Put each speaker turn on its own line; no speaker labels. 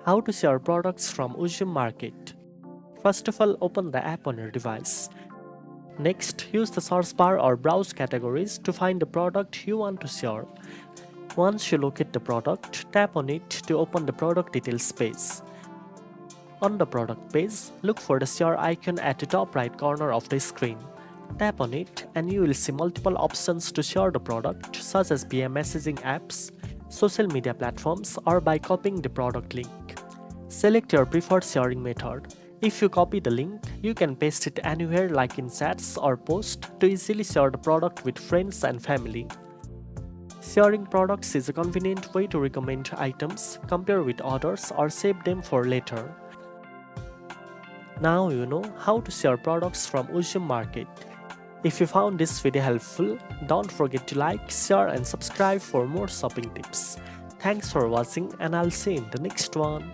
How to share products from Uzum Market. First of all, open the app on your device. Next, use the search bar or browse categories to find the product you want to share. Once you locate the product, tap on it to open the product details page. On the product page, look for the share icon at the top right corner of the screen. Tap on it and you will see multiple options to share the product, such as via messaging apps, social media platforms, or by copying the product link. Select your preferred sharing method. If you copy the link, you can paste it anywhere like in chats or posts to easily share the product with friends and family. Sharing products is a convenient way to recommend items, compare with others, or save them for later. Now you know how to share products from Uzum Market. If you found this video helpful, don't forget to like, share and subscribe for more shopping tips. Thanks for watching and I'll see you in the next one.